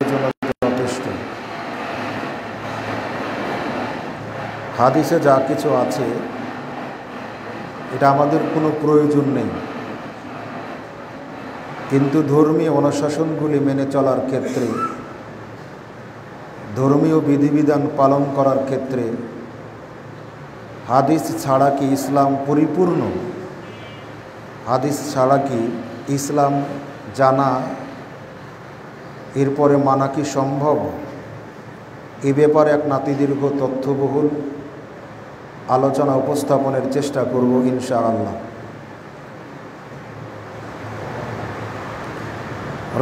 জন্য যথেষ্ট। হাদিসে যা কিছু আছে এটা আমাদের কোনো প্রয়োজন নেই, কিন্তু ধর্মীয় অনুশাসনগুলি মেনে চলার ক্ষেত্রে, ধর্মীয় বিধিবিধান পালন করার ক্ষেত্রে হাদিস ছাড়া কি ইসলাম পরিপূর্ণ? হাদিস ছাড়া কি ইসলাম জানা, এরপরে মানা কি সম্ভব? এ ব্যাপারে এক নাতিদীর্ঘ তথ্যবহুল আলোচনা উপস্থাপনের চেষ্টা করব ইনশাআল্লাহ।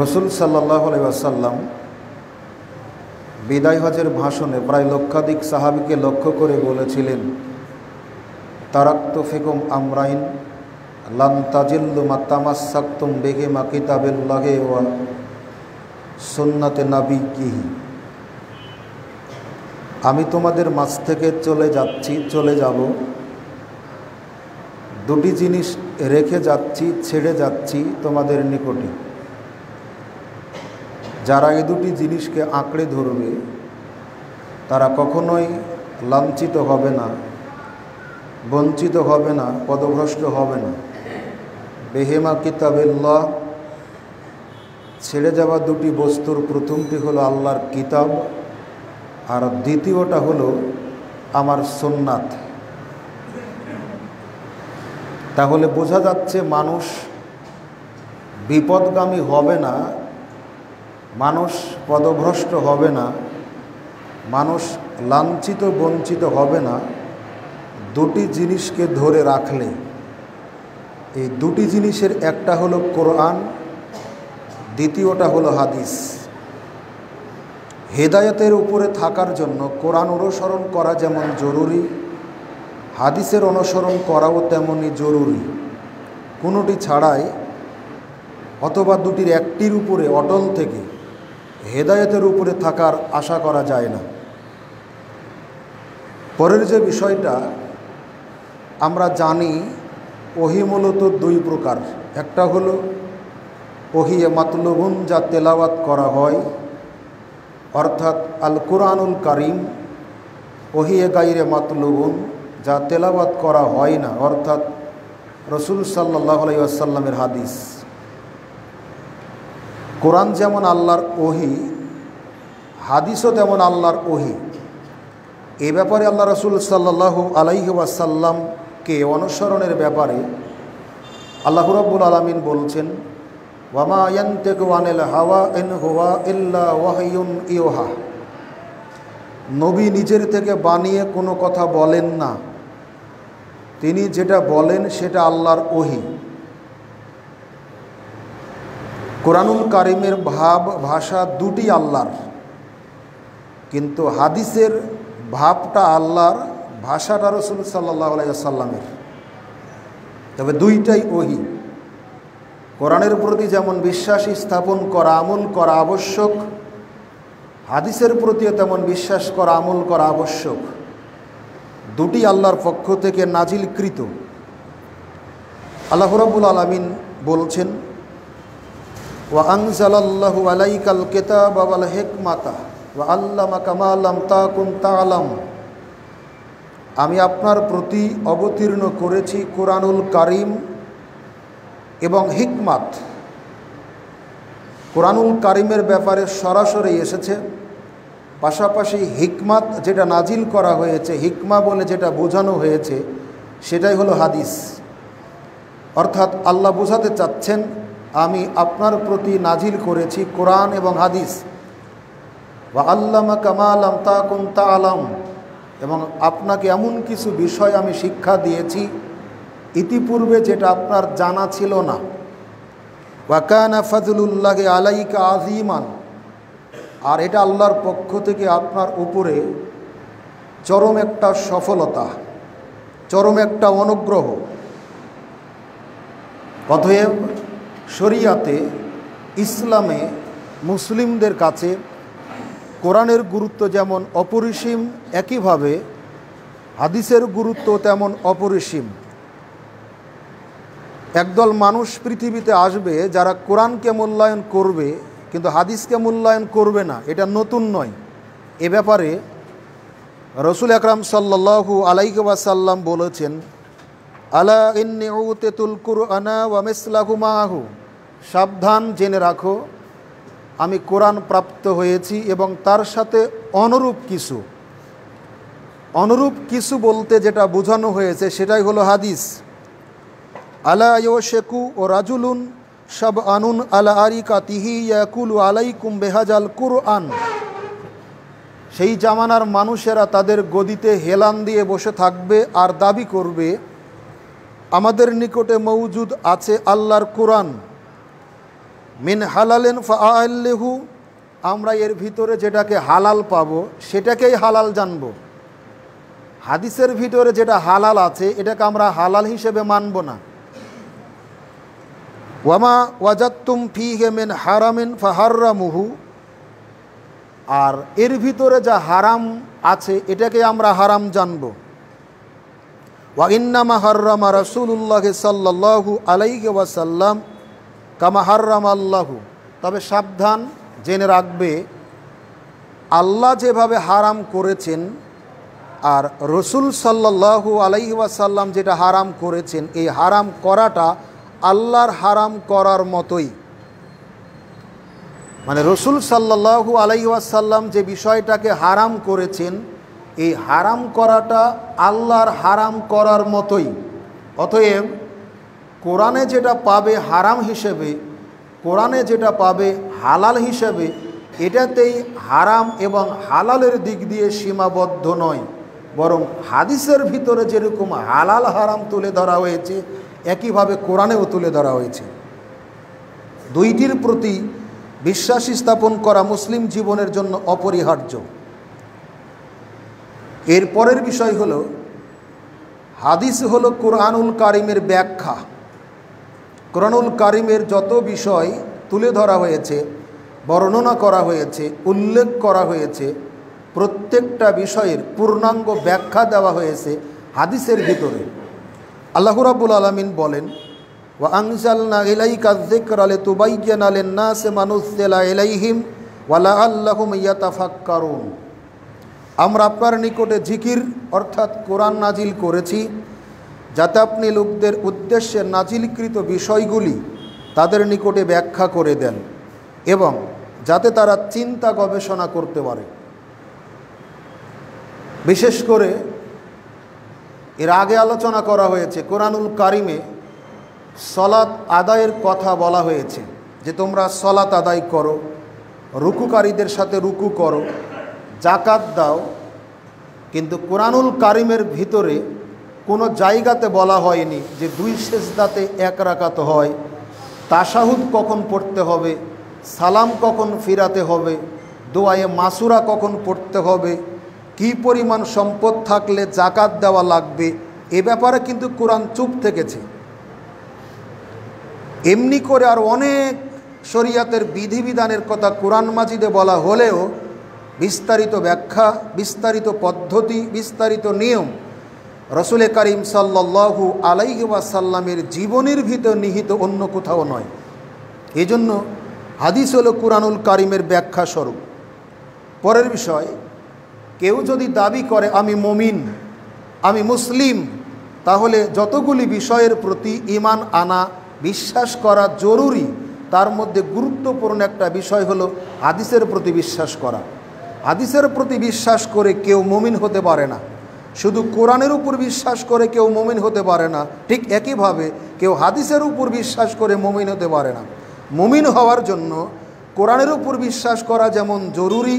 রাসূল সাল্লাল্লাহু আলাইহি ওয়াসাল্লাম বিদায় হজের ভাষণে প্রায় লক্ষাধিক সাহাবীকে লক্ষ্য করে বলেছিলেন, তারাক্তু ফিকুম আমরাইন লান তাজিল্লু মা তামাসসাকতুম বিহিমা কিতাবিল্লাহি ওয়া সুন্নাতে নাবিয়্যিহি। আমি তোমাদের মাঝ থেকে চলে যাব, দুটি জিনিস রেখে যাচ্ছি, ছেড়ে যাচ্ছি তোমাদের নিকটে। যারা এই দুটি জিনিসকে আঁকড়ে ধরবে তারা কখনোই লাঞ্ছিত হবে না, বঞ্চিত হবে না, পদভ্রষ্ট হবে না। বেহেমা কিতাবিল্লাহ, ছেড়ে যাওয়া দুটি বস্তুর প্রথমটি হলো আল্লাহর কিতাব, আর দ্বিতীয়টা হলো আমার সুন্নাত। তাহলে বোঝা যাচ্ছে মানুষ বিপদগামী হবে না, মানুষ পদভ্রষ্ট হবে না, মানুষ লাঞ্ছিত বঞ্চিত হবে না দুটি জিনিসকে ধরে রাখলে। এই দুটি জিনিসের একটা হলো কোরআন, দ্বিতীয়টা হলো হাদিস। হেদায়েতের উপরে থাকার জন্য কোরআন অনুসরণ করা যেমন জরুরি, হাদিসের অনুসরণ করাও তেমনই জরুরি। কোনোটি ছাড়াই অথবা দুটির একটির উপরে অটল থেকে হেদায়েতের উপরে থাকার আশা করা যায় না। পরের যে বিষয়টা আমরা জানি, ওহী মূলত দুই প্রকার। একটা হলো ওহী মাতলুবুন, যা তেলাওয়াত করা হয়, অর্থাৎ আল কুরআনুল কারীম। ওহী গায়রে মাতলুবুন, যা তেলাওয়াত করা হয় না, অর্থাৎ রাসূল সাল্লাল্লাহু আলাইহি ওয়াসাল্লামের হাদিস। কোরআন যেমন আল্লাহর ওহী, হাদিসও তেমন আল্লাহর ওহী। এ ব্যাপারে আল্লাহ রাসূল সাল্লাল্লাহু আলাইহি ওয়াসাল্লামকে অনুসরণের ব্যাপারে আল্লাহ রাব্বুল আলামিন বলছেন, ওয়ামা ইয়ানতিকু আনিল হাওয়া ইন হুয়া ইল্লা ওয়াহয়ুন ইউহা। নবী নিজের থেকে বানিয়ে কোনো কথা বলেন না, তিনি যেটা বলেন সেটা আল্লাহর ওহী। কোরআনুল কারীমের ভাষা দুটি আল্লাহর, কিন্তু হাদিসের ভাবটা আল্লাহর, ভাষাটা রাসূল সাল্লাল্লাহু আলাইহি ওয়াসাল্লামের। তবে দুইটাই ওহী। কোরআনের প্রতি যেমন বিশ্বাস স্থাপন করা, আমল করা আবশ্যক, হাদিসের প্রতিও তেমন বিশ্বাস করা, আমল করা আবশ্যক। দুটি আল্লাহর পক্ষ থেকে নাজিলকৃত। আল্লাহ রাব্বুল আলামিন বলছেন, ওয়া আনজালাল্লাহু আলাইকাল কিতাবা ওয়াল হিকমাতা ওয়া আল্লামাকা মা লাম তাকুন তা'লাম। আমি আপনার প্রতি অবতীর্ণ করেছি কোরআনুল কারীম এবং হিকমাত। কোরআনুল কারীমের ব্যাপারে সরাসরি এসেছে, পাশাপাশি হিকমাত যেটা নাজিল করা হয়েছে, হিকমা বলে যেটা বোঝানো হয়েছে, সেটাই হলো হাদিস। অর্থাৎ আল্লাহ বোঝাতে চাচ্ছেন, আমি আপনার প্রতি নাজিল করেছি কোরআন এবং হাদিস। ওয়া আল্লামাকা মা লাম তাকুন তা'লাম, এবং আপনাকে এমন কিছু বিষয় আমি শিক্ষা দিয়েছি ইতিপূর্বে যেটা আপনার জানা ছিল না। ওয়া কানা ফাযলুল্লাহি আলাইকা আযীমান, আর এটা আল্লাহর পক্ষ থেকে আপনার উপরে চরম একটা সফলতা, চরম একটা অনুগ্রহ। অতএব শরিয়াতে, ইসলামে, মুসলিমদের কাছে কোরআনের গুরুত্ব যেমন অপরিসীম, একইভাবে হাদিসের গুরুত্ব তেমন অপরিসীম। একদল মানুষ পৃথিবীতে আসবে যারা কোরআনকে মূল্যায়ন করবে কিন্তু হাদিসকে মূল্যায়ন করবে না, এটা নতুন নয়। এ ব্যাপারে রসুল আকরাম সাল্লাল্লাহু আলাইহি ওয়াসাল্লাম বলেছেন, আলা ইন্নী উতিতুল কুরআনা ওয়া মিসলাহু মাহু, সাবধান জেনে রাখো আমি কোরআন প্রাপ্ত হয়েছি এবং তার সাথে অনুরূপ কিছু বলতে যেটা বোঝানো হয়েছে সেটাই হলো হাদিস। আলা ইউশাকু ও রাজুলুন সব আনুন আলা আরিকাতিহি ইয়াকুলু আলাইকুম বেহাজাল কুরআন, সেই জামানার মানুষেরা তাদের গদিতে হেলান দিয়ে বসে থাকবে আর দাবি করবে আমাদের নিকটে মওজুদ আছে আল্লাহর কোরআন, মিন হালালেন ফাআল্লিহু, আমরা এর ভিতরে যেটাকে হালাল পাবো সেটাকেই হালাল জানব। হাদিসের ভিতরে যেটা হালাল আছে এটাকে আমরা হালাল হিসেবে মানব না। ওয়ামা ওয়াজাত্তুম ফীহি মিন হারামিন ফাহাররামুহু, আর এর ভিতরে যা হারাম আছে এটাকে আমরা হারাম জানব। ওয়া ইন্নামা হাররামা রাসূলুল্লাহ সাল্লাল্লাহু আলাইহি ওয়াসাল্লাম কামা হাররামা আল্লাহু, তবে সাবধান জেনে রাখবে আল্লাহ যেভাবে হারাম করেছেন আর রসুল সাল্লাল্লাহু আলাইহি ওয়াসাল্লাম যেটা হারাম করেছেন, এই হারাম করাটা আল্লাহর হারাম করার মতোই। মানে রসুল সাল্লাল্লাহু আলাইহি ওয়াসাল্লাম যে বিষয়টাকে হারাম করেছেন এই হারাম করাটা আল্লাহর হারাম করার মতোই। অতএব কোরআনে যেটা পাবে হারাম হিসেবে, কোরআনে যেটা পাবে হালাল হিসেবে, এটাতেই হারাম এবং হালালের দিক দিয়ে সীমাবদ্ধ নয়, বরং হাদিসের ভিতরে যেরকম হালাল হারাম তুলে ধরা হয়েছে একইভাবে কোরআনেও তুলে ধরা হয়েছে। দুইটির প্রতি বিশ্বাস স্থাপন করা মুসলিম জীবনের জন্য অপরিহার্য। এর পরের বিষয় হলো হাদিস হলো কোরআনুল কারিমের ব্যাখ্যা। কোরআনুল কারিমের যত বিষয় তুলে ধরা হয়েছে, বর্ণনা করা হয়েছে, উল্লেখ করা হয়েছে, প্রত্যেকটা বিষয়ের পূর্ণাঙ্গ ব্যাখ্যা দেওয়া হয়েছে হাদিসের ভিতরে। আল্লাহ রাব্বুল আলামিন বলেন, ওয়া আনজালনা ইলাইকা যিকরা লিতুবাইয়িনা লিন-নাসি মা নুযিলা ইলাইহিম ওয়া লাআল্লাহুম ইয়াতাফাক্কারুন, আমরা আপনার নিকটে জিকির অর্থাৎ কোরআন নাজিল করেছি যাতে আপনি লোকদের উদ্দেশ্যে নাজিলকৃত বিষয়গুলি তাদের নিকটে ব্যাখ্যা করে দেন এবং যাতে তারা চিন্তা গবেষণা করতে পারে। বিশেষ করে এর আগে আলোচনা করা হয়েছে কোরআনুল কারিমে সলাত আদায়ের কথা বলা হয়েছে যে তোমরা সলাত আদায় করো, রুকুকারীদের সাথে রুকু করো, জাকাত দাও, কিন্তু কোরআনুল কারিমের ভিতরে কোনো জায়গাতে বলা হয়নি যে দুই সেজদাতে এক রাকাত হয়, তাশাহুদ কখন পড়তে হবে, সালাম কখন ফিরাতে হবে, দোয়ায়ে মাসুরা কখন পড়তে হবে, কি পরিমাণ সম্পদ থাকলে জাকাত দেওয়া লাগবে, এ ব্যাপারে কিন্তু কোরআন চুপ থেকেছে। এমনি করে আর অনেক শরিয়াতের বিধিবিধানের কথা কোরআন মাজিদে বলা হলেও বিস্তারিত ব্যাখ্যা, বিস্তারিত পদ্ধতি, বিস্তারিত নিয়ম রসুল করিম সাল্লাল্লাহু আলাইহি ওয়াসাল্লামের জীবনের ভিতর নিহিত অন্য কোথাও নয়। এই জন্য হাদিস হলো কোরআনুল কারিমের ব্যাখ্যা স্বরূপ। পরের বিষয়, কেউ যদি দাবি করে আমি মুমিন, আমি মুসলিম, তাহলে যতগুলি বিষয়ের প্রতি ঈমান আনা, বিশ্বাস করা জরুরি, তার মধ্যে গুরুত্বপূর্ণ একটা বিষয় হলো হাদিসের প্রতি বিশ্বাস করা। হাদিসের প্রতি বিশ্বাস করে কেউ মুমিন হতে পারে না, শুধু কোরআনের উপর বিশ্বাস করে কেউ মুমিন হতে পারে না, ঠিক একইভাবে কেউ হাদিসের উপর বিশ্বাস করে মুমিন হতে পারে না। মুমিন হওয়ার জন্য কোরআনের উপর বিশ্বাস করা যেমন জরুরি,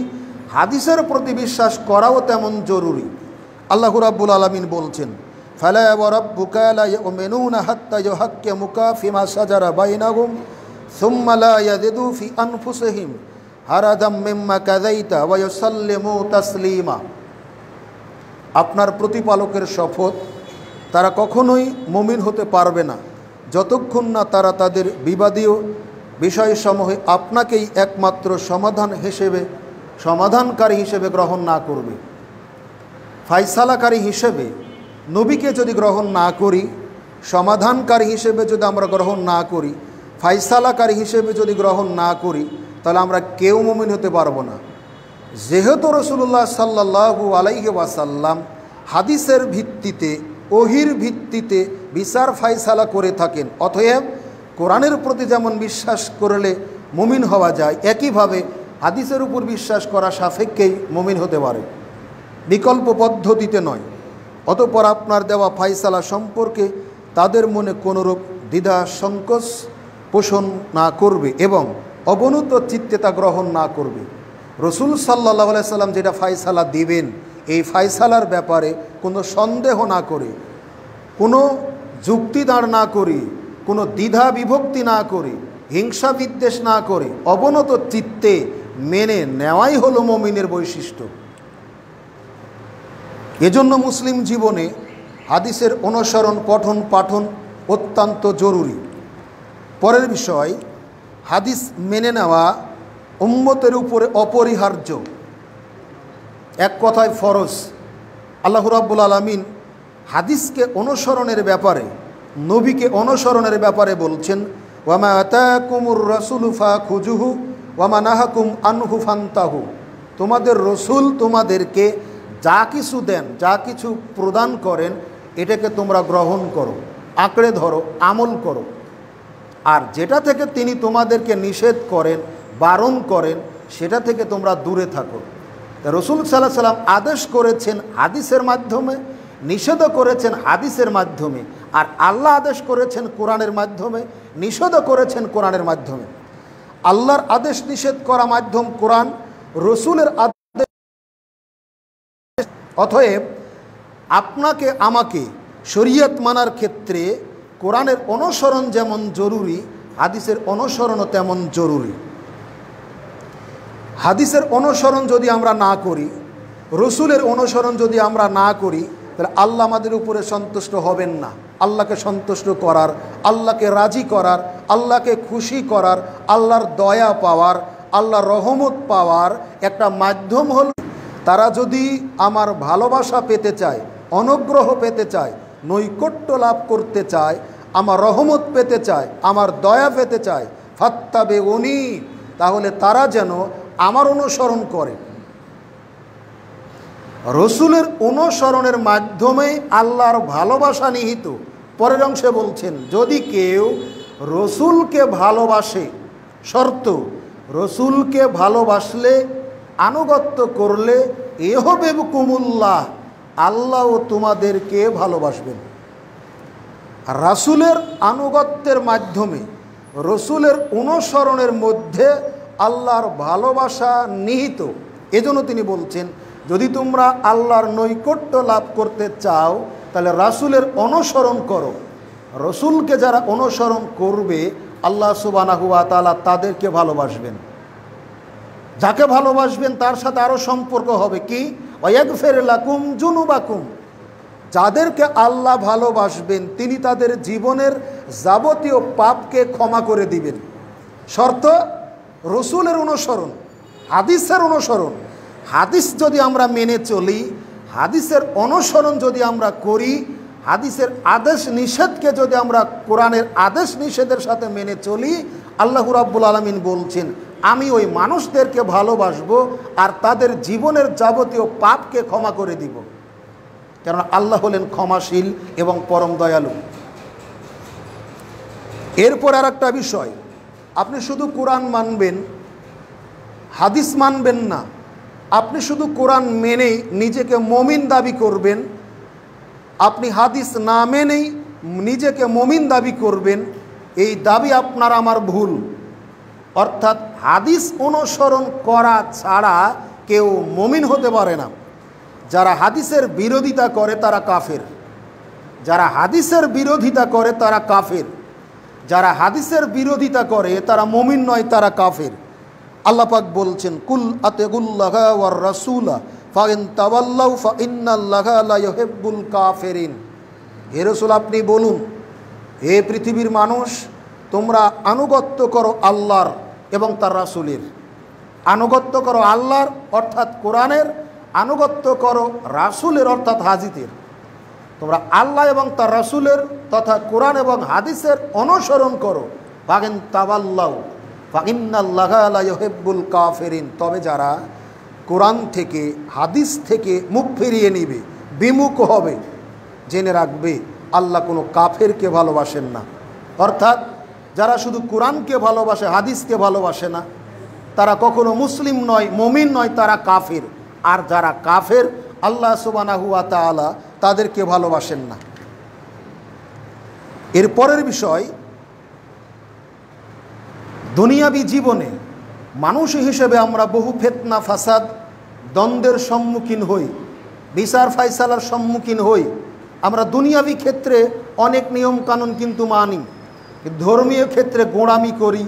হাদিসের প্রতি বিশ্বাস করাও তেমন জরুরি। আল্লাহ রাব্বুল আলামিন বলছেন, ফালা ওয়া রাব্বুকা লা ইউমিনুনা হাত্তা ইউহাক্কিমুকা ফিমা শাজারা বাইনাহুম সুম্মা লা ইয়াজিদু ফি আনফুসিহিম হারাজাম মিম্মা কাযাইতা ওয়া ইউসাল্লিমু তাসলিমা। আপনার প্রতিপালকের শপথ, তারা কখনোই মুমিন হতে পারবে না যতক্ষণ না তারা তাদের বিবাদীয় বিষয়সমূহে আপনাকেই একমাত্র সমাধানকারী হিসেবে গ্রহণ না করবে। ফায়সালাকারী হিসেবে নবীকে যদি গ্রহণ না করি, সমাধানকারী হিসেবে যদি আমরা গ্রহণ না করি, ফায়সালাকারী হিসেবে যদি গ্রহণ না করি, তাহলে আমরা কেউ মুমিন হতে পারবো না। যেহেতু রাসূলুল্লাহ সাল্লাল্লাহু আলাইহি ওয়াসাল্লাম হাদিসের ভিত্তিতে, ওহির ভিত্তিতে বিচার ফায়সালা করে থাকেন, অতএব কোরআনের প্রতি যেমন বিশ্বাস করলে মুমিন হওয়া যায়, একইভাবে হাদিসের উপর বিশ্বাস করা সাপেক্ষেই মুমিন হতে পারে, বিকল্প পদ্ধতিতে নয়। অতঃপর আপনার দেওয়া ফায়সালা সম্পর্কে তাদের মনে কোনোরূপ দ্বিধা সংকোচ পোষণ না করবে এবং অবনত চিত্তে তা গ্রহণ না করবে। রসুল সাল্লাল্লাহু আলাইহি সাল্লাম যেটা ফায়সালা দিবেন, এই ফায়সালার ব্যাপারে কোনো সন্দেহ না করে, কোনো যুক্তি দাঁড় না করে, কোনো দ্বিধা বিভক্তি না করে, হিংসা বিদ্বেষ না করে অবনত চিত্তে মেনে নেওয়াই হলো মুমিনের বৈশিষ্ট্য। এজন্য মুসলিম জীবনে হাদিসের অনুসরণ, পঠন পাঠন অত্যন্ত জরুরি। পরের বিষয়, হাদিস মেনে নেওয়া উম্মতের উপরে অপরিহার্য, এক কথায় ফরজ। আল্লাহ রাব্বুল আলামিন হাদিসকে অনুসরণের ব্যাপারে, নবীকে অনুসরণের ব্যাপারে বলছেন, ওয়ামা আতাকুমুর রাসূলু ফাখুযুহু ওয়ামা নাহাকুম আনহু ফান্তাহু। তোমাদের রসুল তোমাদেরকে যা কিছু দেন, যা কিছু প্রদান করেন, এটাকে তোমরা গ্রহণ করো, আঁকড়ে ধরো, আমল করো। আর যেটা থেকে তিনি তোমাদেরকে নিষেধ করেন, বারণ করেন, সেটা থেকে তোমরা দূরে থাকো। তা রসুল সাল্লাল্লাহু আলাইহি ওয়াসাল্লাম আদেশ করেছেন হাদিসের মাধ্যমে, নিষেধও করেছেন হাদিসের মাধ্যমে, আর আল্লাহ আদেশ করেছেন কোরআনের মাধ্যমে, নিষেধও করেছেন কোরআনের মাধ্যমে। আল্লাহর আদেশ নিষেধ করা মাধ্যম কোরআন, রসুলের আদেশ। অতএব আপনাকে আমাকে শরীয়ত মানার ক্ষেত্রে কোরআনের অনুসরণ যেমন জরুরি, হাদিসের অনুসরণও তেমন জরুরি। হাদিসের অনুসরণ যদি আমরা না করি, রসুলের অনুসরণ যদি আমরা না করি, তাহলে আল্লাহ আমাদের উপরে সন্তুষ্ট হবেন না। আল্লাহকে সন্তুষ্ট করার, আল্লাহকে রাজি করার, আল্লাহকে খুশি করার, আল্লাহর দয়া পাওয়ার, আল্লাহর রহমত পাওয়ার একটা মাধ্যম হল, তারা যদি আমার ভালোবাসা পেতে চায়, অনুগ্রহ পেতে চায়, নৈকট্য লাভ করতে চায়, আমার রহমত পেতে চায়, আমার দয়া পেতে চায়, ফাত্তাবিউনি, তাহলে তারা যেন আমার অনুসরণ করে। রসুলের অনুসরণের মাধ্যমে আল্লাহর ভালোবাসা নিহিত। পরের অংশে বলছেন, যদি কেউ রসুলকে ভালোবাসে, শর্ত রসুলকে ভালোবাসলে, আনুগত্য করলে, ইউহিব্বুকুমুল্লাহ, আল্লাহও তোমাদেরকে ভালোবাসবেন। রাসূলের আনুগত্যের মাধ্যমে, রসুলের অনুসরণের মধ্যে আল্লাহর ভালোবাসা নিহিত। এজন্য তিনি বলছেন, যদি তোমরা আল্লাহর নৈকট্য লাভ করতে চাও, তাহলে রাসূলের অনুসরণ করো। রসুলকে যারা অনুসরণ করবে, আল্লাহ সুবহানাহু ওয়া তাআলা তাদেরকে ভালোবাসবেন। যাকে ভালোবাসবেন তার সাথে আরও সম্পর্ক হবে কি, ওয়াগফির লাকুম যুনুবাকুম। যাদেরকে আল্লাহ ভালোবাসবেন, তিনি তাদের জীবনের যাবতীয় পাপকে ক্ষমা করে দিবেন। শর্ত রসুলের অনুসরণ, হাদিসের অনুসরণ। হাদিস যদি আমরা মেনে চলি, হাদিসের অনুসরণ যদি আমরা করি, হাদিসের আদেশ নিষেধকে যদি আমরা কোরআনের আদেশ নিষেধের সাথে মেনে চলি, আল্লাহ রাব্বুল আলামিন বলছেন, আমি ওই মানুষদেরকে ভালোবাসবো আর তাদের জীবনের যাবতীয় পাপকে ক্ষমা করে দিব। কারণ আল্লাহ হলেন ক্ষমাশীল এবং পরম দয়ালু। এরপর আর একটা বিষয়, আপনি শুধু কোরআন মানবেন, হাদিস মানবেন না। আপনি শুধু কোরআন মেনেই নিজেকে মুমিন দাবি করবেন, আপনি হাদিস না মেনেই নিজেকে মুমিন দাবি করবেন, এই দাবি আপনার আমার ভুল। অর্থাৎ হাদিস অনুসরণ করা ছাড়া কেউ মুমিন হতে পারে না। যারা হাদিসের বিরোধিতা করে তারা কাফের, যারা হাদিসের বিরোধিতা করে তারা কাফের, যারা হাদিসের বিরোধিতা করে তারা মুমিন নয়, তারা কাফের। আল্লাহ পাক বলছেন, কুল আতিউল্লাহা ওয়ার রাসূলা ফাইন তাওয়াল্লাউ ফাইন্নাল্লাহা লা ইউহিব্বুল কাফিরিন। হে রাসূল, আপনি বলুন, হে পৃথিবীর মানুষ, তোমরা আনুগত্য করো আল্লাহর এবং তার রাসূলের। আনুগত্য করো আল্লাহর অর্থাৎ কোরআনের, আনুগত্য করো রাসূলের অর্থাৎ হাদিসের। তোমরা আল্লাহ এবং তার রাসূলের তথা কোরআন এবং হাদিসের অনুসরণ করো। ফাইন তাওয়াল্লাউ ফাইন্নাল্লাহা লা ইউহিব্বুল কাফিরিন, তবে যারা কোরআন থেকে হাদিস থেকে মুখ ফিরিয়ে নিবে, বিমুখ হবে, জেনে রাখবে আল্লাহ কোনো কাফেরকে ভালোবাসেন না। অর্থাৎ যারা শুধু কোরআনকে ভালোবাসে, হাদিসকে ভালোবাসে না, তারা কখনো মুসলিম নয়, মুমিন নয়, তারা কাফের। আর যারা কাফের আল্লাহ সুবহানাহু ওয়া তাআলা তাদেরকে ভালোবাসেন না। এর পরের বিষয়, দুনিয়াবী জীবনে মানুষ হিসেবে আমরা বহু ফিতনা ফাসাদ দ্বন্দ্বের সম্মুখীন হই, বিচার ফায়সালার সম্মুখীন হই। আমরা দুনিয়াবী ক্ষেত্রে অনেক নিয়ম কানুন কিন্তু মানি, ধর্মীয় ক্ষেত্রে গোঁড়ামি করি,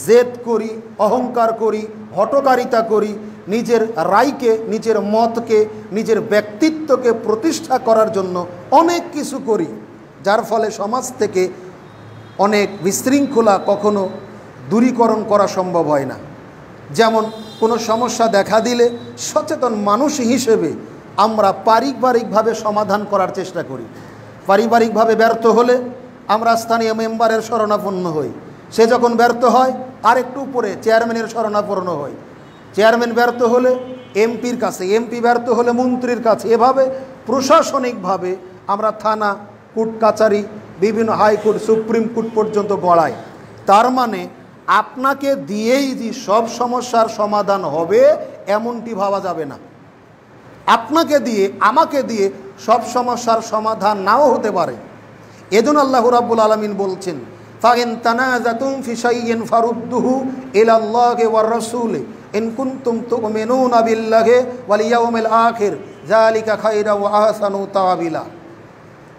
জেদ করি, অহংকার করি, হঠকারিতা করি, নিজের রায়কে, নিজের মতকে, নিজের ব্যক্তিত্বকে প্রতিষ্ঠা করার জন্য অনেক কিছু করি, যার ফলে সমাজ থেকে অনেক বিশৃঙ্খলা কখনো দূরীকরণ করা সম্ভব হয় না। যেমন কোনো সমস্যা দেখা দিলে সচেতন মানুষ হিসেবে আমরা পারিবারিকভাবে সমাধান করার চেষ্টা করি। পারিবারিকভাবে ব্যর্থ হলে আমরা স্থানীয় মেম্বারের শরণাপন্ন হই, সে যখন ব্যর্থ হয় আরেকটু উপরে চেয়ারম্যানের শরণাপন্ন হই, চেয়ারম্যান ব্যর্থ হলে এমপির কাছে, এমপি ব্যর্থ হলে মন্ত্রীর কাছে। এভাবে প্রশাসনিকভাবে আমরা থানা, কোর্ট কাচারি, বিভিন্ন হাইকোর্ট, সুপ্রিম কোর্ট পর্যন্ত গড়াই। তার মানে আপনাকে দিয়েই যে সব সমস্যার সমাধান হবে এমনটি ভাবা যাবে না। আপনাকে দিয়ে, আমাকে দিয়ে সব সমস্যার সমাধান নাও হতে পারে। এজন্য আল্লাহ রাব্বুল আলামিন বলছেন, ফাইন তানাযাতুম ফি শাইইন ফারুদ্দুহু ইলাল্লাহি ওয়ার রাসূলি ইন কুনতুম তুমিনুনা বিল্লাহি ওয়াল ইয়াউমিল আখির যালিকা খায়রা ওয়া আহসানু তাওয়িলা।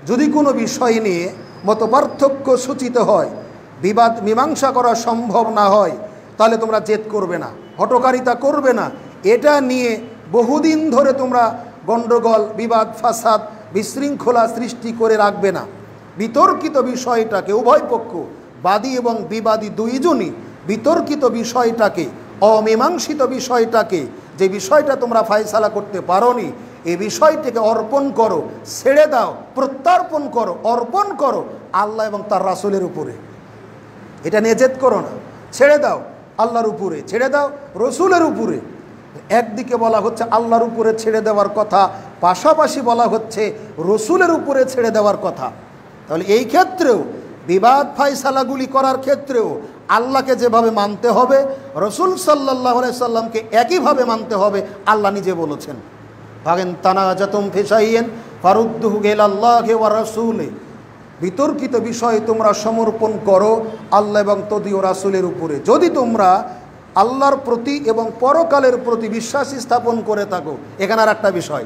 যদি কোনো বিষয় নিয়ে মতপার্থক্য সূচিত হয়, বিবাদ মীমাংসা করা সম্ভব না হয়, তাহলে তোমরা জেদ করবে না, হঠকারিতা করবে না। এটা নিয়ে বহুদিন ধরে তোমরা গণ্ডগোল, বিবাদ, ফাসাদ, বিশৃঙ্খলা সৃষ্টি করে রাখবে না। বিতর্কিত বিষয়টাকে উভয় পক্ষ, বাদী এবং বিবাদী দুইজনই বিতর্কিত বিষয়টাকে, অমীমাংসিত বিষয়টাকে, যে বিষয়টা তোমরা ফায়সালা করতে পারোনি, এই বিষয়টিকে অর্পণ করো, ছেড়ে দাও, প্রত্যার্পণ করো, অর্পণ করো আল্লাহ এবং তার রাসূলের উপরে। এটা নিয়ে জেদ করো না, ছেড়ে দাও আল্লাহর উপরে, ছেড়ে দাও রসুলের উপরে। একদিকে বলা হচ্ছে আল্লাহর উপরে ছেড়ে দেওয়ার কথা, পাশাপাশি বলা হচ্ছে রসুলের উপরে ছেড়ে দেওয়ার কথা। তাহলে এই ক্ষেত্রেও, বিবাদ ফায়সালাগুলি করার ক্ষেত্রেও আল্লাহকে যেভাবে মানতে হবে, রসুল সাল্লাল্লাহু আলাইহি সাল্লামকে একইভাবে মানতে হবে। আল্লাহ নিজে বলেছেন, ফাইন তানাযাতুম ফি শাইইন ফারুদ্দুহু ইলাল্লাহি ওয়া রাসূলি, বিতর্কিত বিষয় তোমরা সমর্পণ করো আল্লাহ এবং তদীয় রাসূলের উপরে। যদি তোমরা আল্লাহর প্রতি এবং পরকালের প্রতি বিশ্বাস স্থাপন করে থাকো। এখানে আর একটা বিষয়,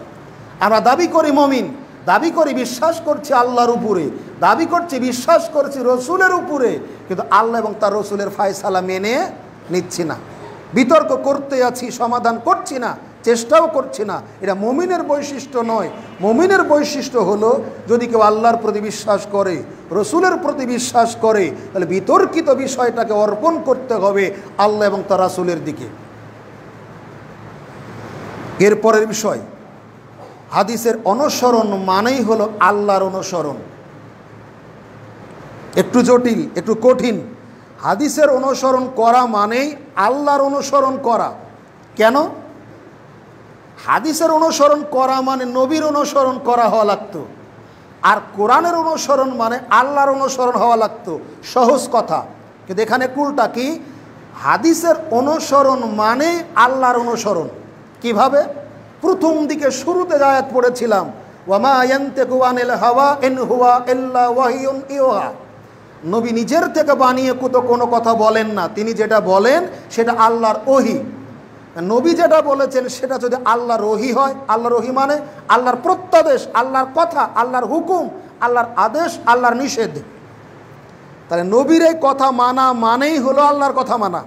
আমরা দাবি করি মুমিন, দাবি করি বিশ্বাস করছি আল্লাহর উপরে, দাবি করছি বিশ্বাস করছি রসুলের উপরে, কিন্তু আল্লাহ এবং তার রসুলের ফায়সালা মেনে নিচ্ছি না, বিতর্ক করতে আছি, সমাধান করছি না, চেষ্টাও করছি না। এটা মুমিনের বৈশিষ্ট্য নয়। মুমিনের বৈশিষ্ট্য হলো, যদি কেউ আল্লাহর প্রতি বিশ্বাস করে, রসুলের প্রতি বিশ্বাস করে, তাহলে বিতর্কিত বিষয়টাকে অর্পণ করতে হবে আল্লাহ এবং তার রাসূলের দিকে। এরপরের বিষয়, হাদিসের অনুসরণ মানেই হলো আল্লাহর অনুসরণ। একটু জটিল, একটু কঠিন। হাদিসের অনুসরণ করা মানেই আল্লাহর অনুসরণ করা। কেন? হাদিসের অনুসরণ করা মানে নবীর অনুসরণ করা হওয়া লাগতো, আর কোরআনের অনুসরণ মানে আল্লাহর অনুসরণ হওয়া লাগতো। সহজ কথা, কিন্তু এখানে কুলটা কি? হাদিসের অনুসরণ মানে আল্লাহর অনুসরণ। কিভাবে? প্রথম দিকে শুরুতে আয়াত পড়েছিলাম, ওয়ামা ইয়ানতিকু আনিল হাওয়া ইন হুয়া ইল্লা ওয়াহিয়ুন ইউহা। নবী নিজের থেকে বানিয়ে কোনো কথা বলেন না, তিনি যেটা বলেন সেটা আল্লাহর ওহী। নবী যেটা বলেছেন সেটা যদি আল্লাহর ওহী হয়, আল্লাহর ওহী মানে আল্লাহর প্রত্যাদেশ, আল্লাহর কথা, আল্লাহর হুকুম, আল্লাহর আদেশ, আল্লাহর নিষেধ। তাহলে নবীর এই কথা মানা মানেই হলো আল্লাহর কথা মানা।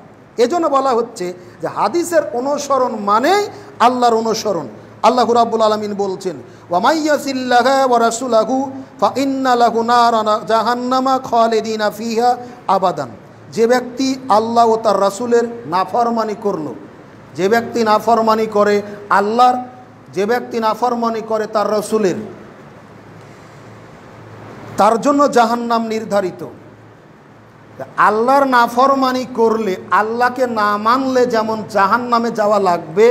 এজন্য বলা হচ্ছে যে হাদিসের অনুসরণ মানেই আল্লাহর অনুসরণ। আল্লাহ রাব্বুল আলামিন বলছেন, ওয়া মাইয়াসিল্লাহা ওয়া রাসূলাহু ফাইন্না লাহু নারান জাহান্নামা খালিদিনা ফিহা আবাদান। যে ব্যক্তি আল্লাহ ও তার রাসূলের নাফরমানি করলো, যে ব্যক্তি নাফরমানি করে আল্লাহর, যে ব্যক্তি নাফরমানি করে তার রাসূলের, তার জন্য জাহান্নাম নির্ধারিত। আল্লাহর নাফরমানি করলে, আল্লাহকে না মানলে যেমন জাহান্নামে যাওয়া লাগবে,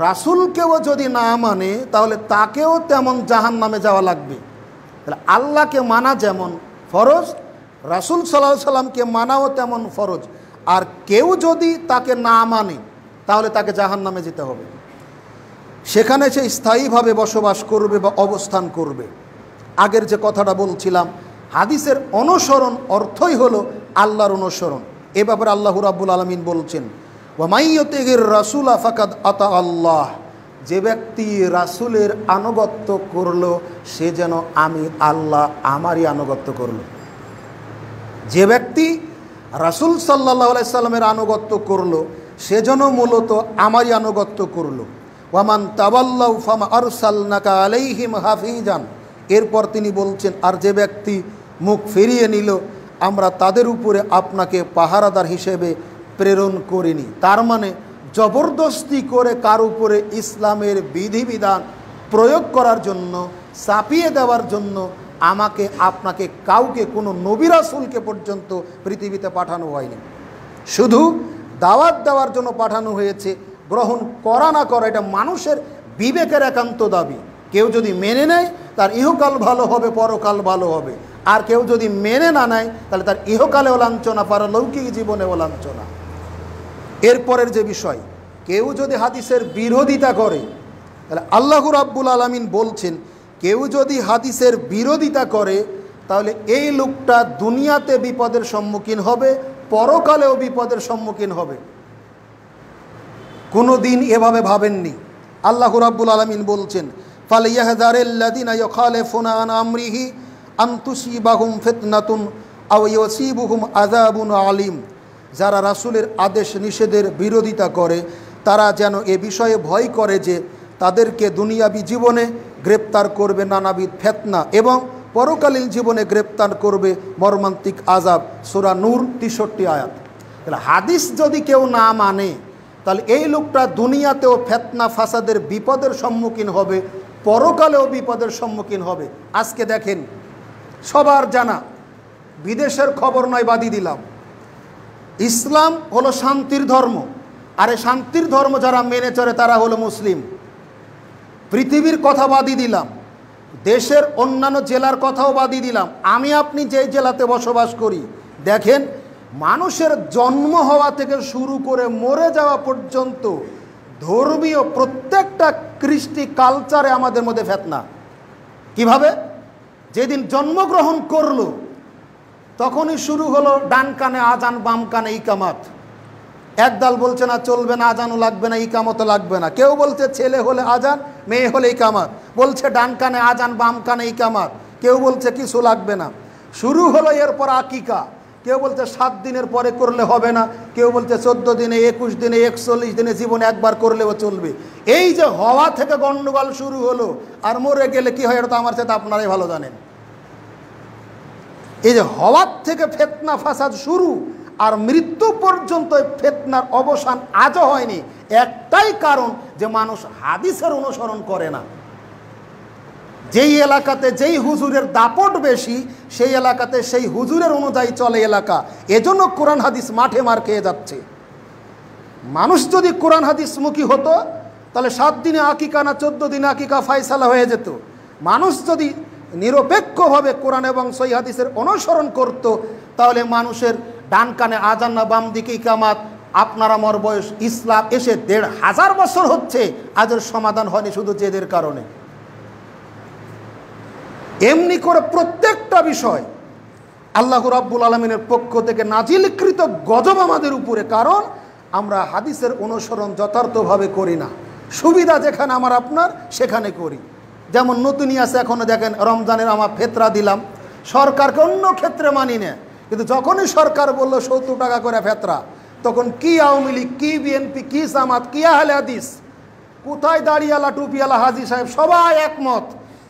রাসূলকেও যদি না মানে তাহলে তাকেও তেমন জাহান্নামে যাওয়া লাগবে। তাহলে আল্লাহকে মানা যেমন ফরজ, রাসূল সাল্লাল্লাহু আলাইহি সাল্লামকে মানাও তেমন ফরজ। আর কেউ যদি তাকে না মানে তাহলে তাকে জাহান্নামে যেতে হবে, সেখানে সে স্থায়ীভাবে বসবাস করবে বা অবস্থান করবে। আগের যে কথাটা বলছিলাম, হাদিসের অনুসরণ অর্থই হলো আল্লাহর অনুসরণ। এ ব্যাপারে আল্লাহ রাব্বুল আলামিন বলছেন, ওয়া মাইয়ুতির রাসূলা ফাকাদ আতা আল্লাহ, যে ব্যক্তি রাসূলের আনুগত্য করলো সে যেন আমি আল্লাহ আমারই আনুগত্য করলো। যে ব্যক্তি রাসূল সাল্লাল্লাহু আলাইহি সাল্লামের আনুগত্য করলো সে যেন মূলত আমারই আনুগত্য করলো। ওয়ামান তাওয়াল্লাউ ফামা আরসালনাকা আলাইহিম হাফিজান, এরপর তিনি বলছেন, আর যে ব্যক্তি মুখ ফিরিয়ে নিল আমরা তাদের উপরে আপনাকে পাহারাদার হিসেবে প্রেরণ করিনি। তার মানে জবরদস্তি করে কার উপরে ইসলামের বিধিবিধান প্রয়োগ করার জন্য, চাপিয়ে দেওয়ার জন্য আমাকে আপনাকে কাউকে, কোনো নবী রাসূলকে পর্যন্ত পৃথিবীতে পাঠানো হয়নি। শুধু দাওয়াত দেওয়ার জন্য পাঠানো হয়েছে। গ্রহণ করা না করা এটা মানুষের বিবেকের একান্ত দাবি। কেউ যদি মেনে নেয় তার ইহকাল ভালো হবে, পরকাল ভালো হবে। আর কেউ যদি মেনে না নেয় তাহলে তার ইহকালেও লাঞ্ছনা, পারলৌকিক জীবনেও লাঞ্ছনা। এরপরের যে বিষয়, কেউ যদি হাদিসের বিরোধিতা করে তাহলে আল্লাহ রাব্বুল আলামিন বলছেন, কেউ যদি হাদিসের বিরোধিতা করে তাহলে এই লোকটা দুনিয়াতে বিপদের সম্মুখীন হবে, পরকালেও বিপদের সম্মুখীন হবে। কোনো দিন এভাবে ভাবেননি। আল্লাহ রাব্বুল আলামিন বলছেন, ফালিয়াহযারিল্লাযিনা ইউখালিফুনা আন আমরিহি আন তুসিবাহুম ফিতনাতুন আও ইউসিবুহুম আযাবুন আলীম, যারা রাসূলের আদেশ নিষেধের বিরোধিতা করে তারা যেন এ বিষয়ে ভয় করে যে তাদেরকে দুনিয়াবী জীবনে গ্রেপ্তার করবে নানাবিধ ফিতনা এবং পরকালীন জীবনে গ্রেপ্তার করবে মর্মান্তিক আযাব। সূরা নূর 63 আয়াত। তাহলে হাদিস যদি কেউ না মানে তাহলে এই লোকটা দুনিয়াতেও ফিতনা ফাসাদের বিপদের সম্মুখীন হবে, পরকালেও বিপদের সম্মুখীন হবে। আজকে দেখেন, সবার জানা, বিদেশের খবর নয়, বাদই দিলাম, ইসলাম হলো শান্তির ধর্ম। আর এই শান্তির ধর্ম যারা মেনে চলে তারা হলো মুসলিম। পৃথিবীর কথা বাদই দিলাম, দেশের অন্যান্য জেলার কথাও বাদই দিলাম, আমি আপনি যেই জেলাতে বসবাস করি, দেখেন মানুষের জন্ম হওয়া থেকে শুরু করে মরে যাওয়া পর্যন্ত ধর্মীয় প্রত্যেকটা কৃষ্টি কালচারে আমাদের মধ্যে ফিতনা। কিভাবে? যেদিন জন্মগ্রহণ করলো তখনই শুরু হলো ডান কানে আজান, বাম কানে ইকামত। একদল বলছে না চলবে না, আজানও লাগবে না, ইকামতও লাগবে না। কেউ বলছে ছেলে হলে আজান, মেয়ে হলে ইকামত। বলছে ডান কানে আজান, বাম কানে ইকামত। কেউ বলছে কিছু লাগবে না। শুরু হলো এরপর আকিকা। কেউ বলছে 7 দিনের পরে করলে হবে না, কেউ বলছে 14 দিনে, 21 দিনে, 41 দিনে, জীবনে একবার করলেও চলবে। এই যে হওয়া থেকে গন্ডগোল শুরু হলো, আর মরে গেলে কি হয় এটা তো আমার সাথে আপনারাই ভালো জানেন। এই যে হওয়ার থেকে ফিতনা ফাসাদ শুরু আর মৃত্যু পর্যন্ত ফিতনার অবসান আজও হয়নি। একটাই কারণ যে মানুষ হাদিসের অনুসরণ করে না। যেই এলাকাতে যেই হুজুরের দাপট বেশি সেই এলাকাতে সেই হুজুরের অনুযায়ী চলে এলাকা। এজন্য কোরআন হাদিস মাঠে মার খেয়ে যাচ্ছে। মানুষ যদি কোরআন হাদিস মুখী হতো তাহলে 7 দিনে আকিকা না 14 দিনে আকিকা ফায়সালা হয়ে যেত। মানুষ যদি নিরপেক্ষভাবে কোরআন এবং সহিহ হাদিসের অনুসরণ করত তাহলে মানুষের ডান কানে আজান না বাম দিকে ইকামাত। আপনার আমার বয়স ইসলাম এসে 1500 বছর হচ্ছে, আজের সমাধান হয়নি শুধু জেদের কারণে। এমনি করে প্রত্যেকটা বিষয় আল্লাহ রাব্বুল আলামিনের পক্ষ থেকে নাজিলকৃত গজব আমাদের উপরে, কারণ আমরা হাদিসের অনুসরণ যথার্থভাবে করি না। সুবিধা যেখানে আমার আপনার সেখানে করি। যেমন নতুনই আছে, এখনো দেখেন রমজানের আমার ফেতরা দিলাম, সরকারকে অন্য ক্ষেত্রে মানি না, কিন্তু যখনই সরকার বললো 70 টাকা করে ফেতরা, তখন কি আওয়ামী লীগ, কি বিএনপি, কি জামাত, কি আহলে হাদিস, কোথায় দাড়িওয়ালা টুপিওয়ালা হাজি সাহেব সবাই একমত।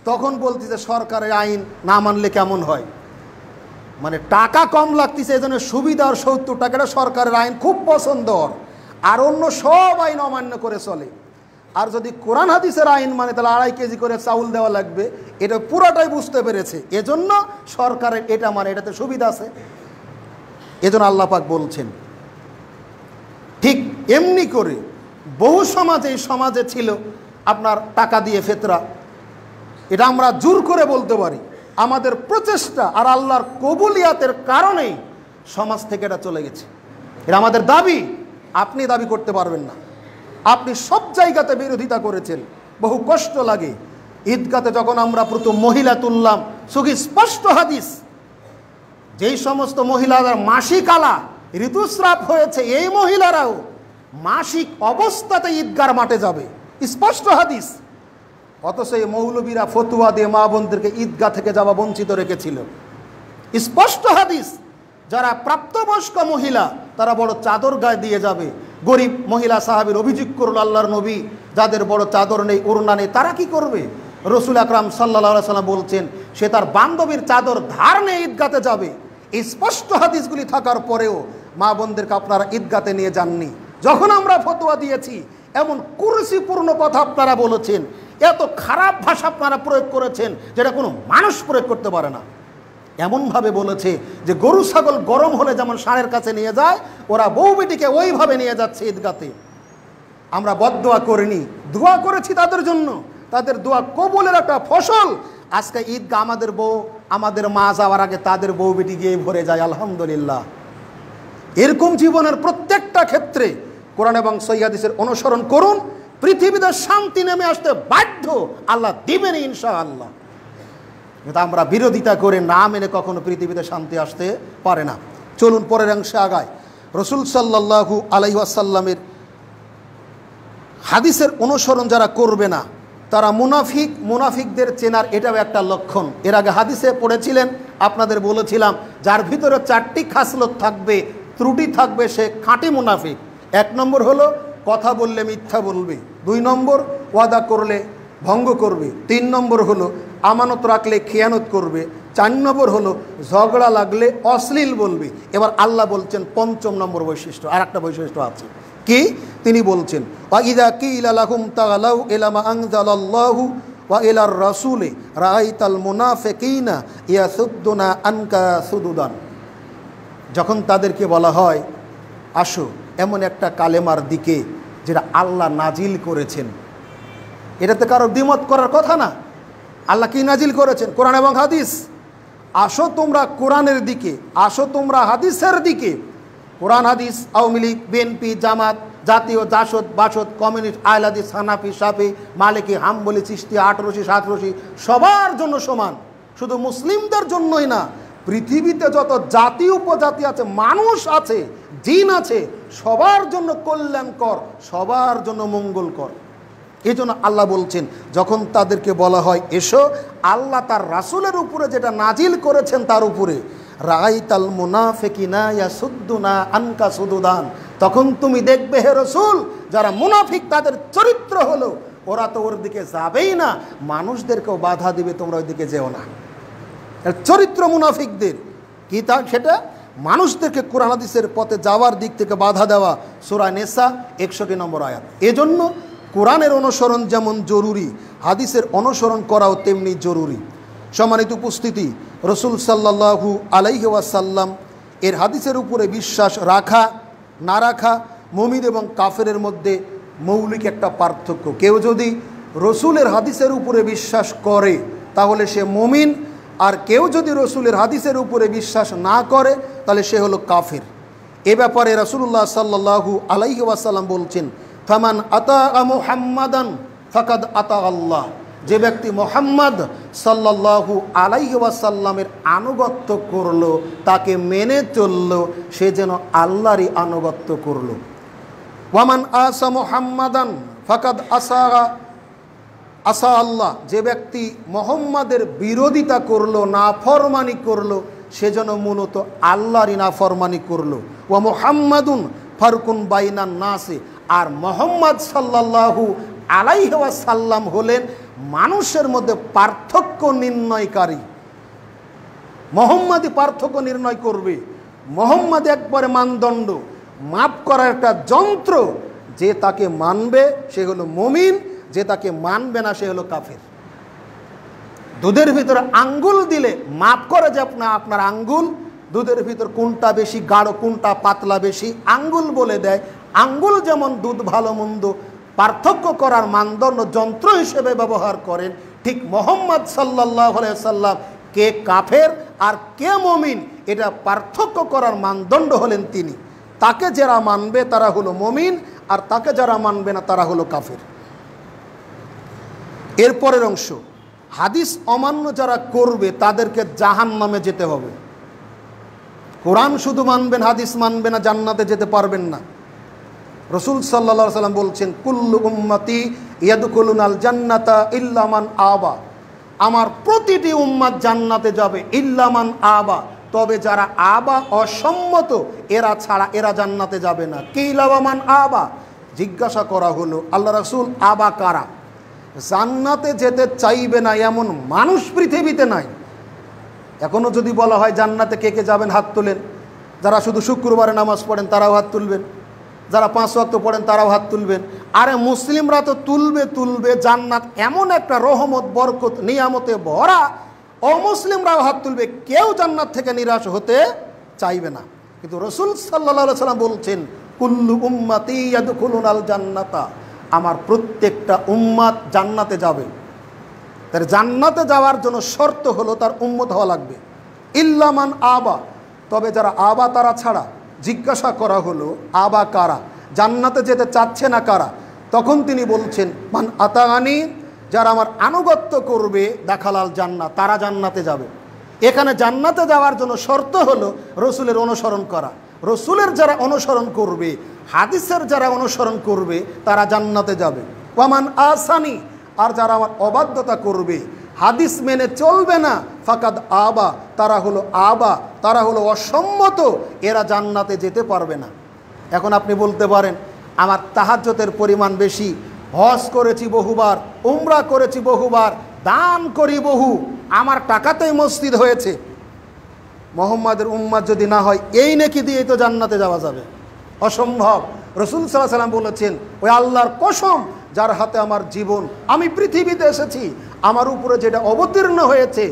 তখন বলতেছে সরকারের আইন না মানলে কেমন হয়, মানে টাকা কম লাগতেছে এই জন্য সুবিধা। আর 70 টাকাটা সরকারের আইন খুব পছন্দ, আর অন্য সব আইন অমান্য করে চলে। আর যদি কোরআন হাদিসের আইন মানে তাহলে 2.5 কেজি করে চাউল দেওয়া লাগবে, এটা পুরোটাই বুঝতে পেরেছে। এজন্য সরকারের এটা মানে এটাতে সুবিধা আছে। এজন্য আল্লাহ পাক বলছেন, ঠিক এমনি করে বহু সমাজে, এই সমাজে ছিল আপনার টাকা দিয়ে ফেতরা। এটা আমরা জোর করে বলতে পারি, আমাদের প্রচেষ্টা আর আল্লাহর কবুলিয়াতের কারণেই সমাজ থেকে এটা চলে গেছে। এটা আমাদের দাবি, আপনি দাবি করতে পারবেন না। আপনি সব জায়গাতে বিরোধিতা করেছেন, বহু কষ্ট লাগে। ঈদগাতে যখন আমরা প্রথম মহিলা তুললাম, সুস্পষ্ট হাদিস, যেই সমস্ত মহিলারা মাসিক আলা ঋতুস্রাব হয়েছে, এই মহিলারাও মাসিক অবস্থাতে ঈদগার মাঠে যাবে, স্পষ্ট হাদিস। অথচ এই মৌলবীরা ফতুয়া দিয়ে মা বোনদেরকে ঈদগাহ থেকে যাওয়া বঞ্চিত রেখেছিল, স্পষ্ট হাদিস। যারা প্রাপ্তবয়স্ক মহিলা তারা বড় চাদর গায়ে দিয়ে যাবে। গরিব মহিলা সাহাবীর অভিযোগ করল আল্লাহর নবী, যাদের বড় চাদর নেই, ওড়না নেই, তারা কি করবে? রসুল আকরাম সাল্লাল্লাহু আলাইহি সাল্লাম বলছেন, সে তার বান্ধবীর চাদর ধার নিয়ে ঈদগাতে যাবে। এই স্পষ্ট হাদিসগুলি থাকার পরেও মা বোনদেরকে আপনারা ঈদগাতে নিয়ে যাননি। যখন আমরা ফতোয়া দিয়েছি, এমন কুরসিপূর্ণ কথা আপনারা বলেছেন, এত খারাপ ভাষা আপনারা প্রয়োগ করেছেন যেটা কোনো মানুষ প্রয়োগ করতে পারে না। এমনভাবে বলেছে যে গরু ছাগল গরম হলে যেমন ষাঁড়ের কাছে নিয়ে যায়, ওরা বউ বেটিকে ওইভাবে নিয়ে যাচ্ছে ঈদগাতে। আমরা বদদোয়া করিনি, দোয়া করেছি তাদের জন্য, তাদের দোয়া কবুলের একটা ফসল। আজকে ঈদগাহ আমাদের বউ, আমাদের মা যাওয়ার আগে তাদের বউ বেটি গিয়ে ভরে যায়, আলহামদুলিল্লাহ। এরকম জীবনের প্রত্যেকটা ক্ষেত্রে কোরআন এবং সহিহ হাদিসের অনুসরণ করুন, পৃথিবীতে শান্তি নেমে আসতে বাধ্য, আল্লাহ দিবেন ইনশাআল্লাহ। কিন্তু আমরা বিরোধিতা করে না মেনে কখনো পৃথিবীতে শান্তি আসতে পারে না। চলুন পরের অংশে আগায়। রসুল সাল্লাল্লাহু আলাইহি ওয়াসাল্লামের হাদিসের অনুসরণ যারা করবে না তারা মুনাফিক। মুনাফিকদের চেনার এটাও একটা লক্ষণ। এর আগে হাদিসে পড়েছিলেন, আপনাদের বলেছিলাম, যার ভিতরে 4টি খাসলত থাকবে, ত্রুটি থাকবে, সে খাঁটি মুনাফিক। 1 নম্বর হলো কথা বললে মিথ্যা বলবে, 2 নম্বর ওয়াদা করলে ভঙ্গ করবে, 3 নম্বর হলো আমানত রাখলে খেয়ানত করবে, 4 নম্বর হলো ঝগড়া লাগলে অশ্লীল বলবে। এবার আল্লাহ বলছেন 5ম নম্বর বৈশিষ্ট্য, আর একটা বৈশিষ্ট্য আছে কি? তিনি বলছেন, ওয়া ইযা কিলা লাহুম তাআলাউ ইলা মা আনজালাল্লাহু ওয়া ইলার রাসূলি রাআইতাল মুনাফিকিনা ইয়াসুদ্দুনা আনকা সুদুদান। যখন তাদেরকে বলা হয় আসো এমন একটা কালেমার দিকে যেটা আল্লাহ নাজিল করেছেন, এটাতে কারো দ্বিমত করার কথা না। আল্লাহ কি নাজিল করেছেন? কোরআন এবং হাদিস। আসো তোমরা কোরআনের দিকে, আসো তোমরা হাদিসের দিকে। কোরআন হাদিস, আওয়ামী লীগ, বিএনপি, জামাত, জাতীয়, জাসদ, বাসদ, কমিউনিস্ট, আহলাদিস, হানাফি, শাফি, মালিকি, হাম্বলি, চিশতি, আটরশি, সাতরশি, সবার জন্য সমান। শুধু মুসলিমদের জন্যই না, পৃথিবীতে যত জাতি উপজাতি আছে, মানুষ আছে, জিন আছে, সবার জন্য কল্যাণকর, সবার জন্য মঙ্গলকর। এই জন্য আল্লাহ বলছেন, যখন তাদেরকে বলা হয় এসো, আল্লাহ তার রাসূলের উপরে যেটা নাজিল করেছেন তার উপরে, রাআইতাল মুনাফিকিনা ইয়াসুদ্দুনা আনকা সুদুদান, তখন তুমি দেখবে হে রাসূল, যারা মুনাফিক তাদের চরিত্র হলো ওরা তো ওর দিকে যাবেই না, মানুষদেরকেও বাধা দিবে, তোমরা ওই দিকে যেও না। চরিত্র মুনাফিকদের কি তা সেটা মানুষদেরকে কোরআন হাদিসের পথে যাওয়ার দিক থেকে বাধা দেওয়া। সূরা নিসা 61 নম্বর আয়াত। এজন্য কোরআনের অনুসরণ যেমন জরুরি, হাদিসের অনুসরণ করাও তেমনি জরুরি। সম্মানিত উপস্থিতি, রসুল সাল্লাল্লাহু আলাইহি ওয়াসাল্লাম এর হাদিসের উপরে বিশ্বাস রাখা না রাখা মুমিন এবং কাফেরের মধ্যে মৌলিক একটা পার্থক্য। কেউ যদি রসুলের হাদিসের উপরে বিশ্বাস করে তাহলে সে মুমিন, আর কেউ যদি রসুলের হাদিসের উপরে বিশ্বাস না করে তাহলে সে হলো কাফের। এ ব্যাপারে রাসূলুল্লাহ সাল্লাল্লাহু আলাইহি ওয়াসাল্লাম বলছেন, ফামান আতা মুহাম্মাদান ফাকাদ আতা আল্লাহ। যে ব্যক্তি মুহাম্মদ সাল্লাল্লাহু আলাইহি ওয়াসাল্লামের আনুগত্য করলো, তাকে মেনে চললো, সে যেন আল্লাহরই আনুগত্য করলো। ওয়ামান আসা মুহাম্মাদান ফাকাদ আসা আল্লাহ। যে ব্যক্তি মুহাম্মাদের বিরোধিতা করলো, নাফরমানি করলো, সে যেন মূলত আল্লাহরই নাফরমানি করলো। ওয়া মুহাম্মাদুন ফারকুন বাইনান নাসি। আর মুহাম্মদ সাল্লাল্লাহু আলাইহি ওয়াসাল্লাম হলেন মানুষের মধ্যে পার্থক্য নির্ণয়কারী। মুহাম্মদই পার্থক্য নির্ণয় করবে। মুহাম্মদ একবারে মানদণ্ড, মাপ করার একটা যন্ত্র। যে তাকে মানবে সে হলো মুমিন, যে তাকে মানবে না সে হলো কাফের। দুধের ভিতরে আঙ্গুল দিলে মাপ করে যে আপনার আঙ্গুল, দুধের ভিতর কোনটা বেশি গাঢ় কোনটা পাতলা বেশি আঙ্গুল বলে দেয়। আঙ্গুল যেমন দুধ ভালো মন্দ পার্থক্য করার মানদণ্ড যন্ত্র হিসেবে ব্যবহার করেন, ঠিক মুহাম্মদ সাল্লাল্লাহু আলাইহি সাল্লাম কে কাফের আর কে মুমিন এটা পার্থক্য করার মানদণ্ড হলেন তিনি। তাকে যারা মানবে তারা হলো মুমিন, আর তাকে যারা মানবে না তারা হলো কাফের। এরপরের অংশ, হাদিস অমান্য যারা করবে তাদেরকে জাহান্নামে যেতে হবে। কোরআন শুধু মানবেন, হাদিস মানবে না, জান্নাতে যেতে পারবেন না। রাসূল সাল্লাল্লাহু আলাইহি সাল্লাম বলছেন, কুল্লু উম্মতি ইয়াদখুলুনাল জান্নাতা ইল্লা মান আবা, আমার প্রতিটি উম্মত জান্নাতে যাবে, ইল্লা মান আবা, তবে যারা আবা অসম্মত এরা ছাড়া এরা জান্নাতে যাবে না। কিলা ওয়া মান আবা, জিজ্ঞাসা করা হলো আল্লাহ রাসূল আবা কারা? জান্নাতে যেতে চাইবে না এমন মানুষ পৃথিবীতে নাই। এখনো যদি বলা হয় জান্নাতে কে কে যাবেন হাত তোলেন, যারা শুধু শুক্রবারে নামাজ পড়েন তারাও হাত তুলবেন, যারা 5 ওয়াক্ত পড়েন তারাও হাত তুলবেন। আরে মুসলিমরা তো তুলবে, জান্নাত এমন একটা রহমত বরকত নিয়ামতে ভরা, অমুসলিমরাও হাত তুলবে, কেউ জান্নাত থেকে নিরাশ হতে চাইবে না। কিন্তু রাসূল সাল্লাল্লাহু আলাইহি সাল্লাম বলছেন, কুল্লু উম্মতি ইয়াদখুলুনাল জান্নাতা, আমার প্রত্যেকটা উম্মত জান্নাতে যাবে। তার জান্নাতে যাওয়ার জন্য শর্ত হলো তার উম্মত হওয়া লাগবে। ইল্লা মান আবা, তবে যারা আবা তারা ছাড়া। জিজ্ঞাসা করা হলো আবা কারা, জান্নাতে যেতে চাচ্ছে না কারা? তখন তিনি বলছেন, মান আতাআনি, যারা আমার আনুগত্য করবে দাখালাল জান্নাত, তারা জান্নাতে যাবে। এখানে জান্নাতে যাওয়ার জন্য শর্ত হলো রসুলের অনুসরণ করা। রসুলের যারা অনুসরণ করবে, হাদিসের যারা অনুসরণ করবে তারা জান্নাতে যাবে। ওয়ামান আসানি, আর যারা আমার অবাধ্যতা করবে, হাদিস মেনে চলবে না, ফাকাদ আবা, তারা হলো অসম্মত, এরা জান্নাতে যেতে পারবে না। এখন আপনি বলতে পারেন, আমার তাহাজ্জুদের পরিমাণ বেশি, হজ করেছি বহুবার, উমরা করেছি বহুবার, দান করি বহু, আমার টাকাতেই মসজিদ হয়েছে। মুহাম্মাদের উম্মত যদি না হয় এই নেকি দিয়েই তো জান্নাতে যাওয়া যাবে? অসম্ভব। রাসূল সাল্লাল্লাহু আলাইহি ওয়াসাল্লাম বলেছেন, ওই আল্লাহর কসম যার হাতে আমার জীবন, আমি পৃথিবীতে এসেছি, আমার উপরে যেটা অবতীর্ণ হয়েছে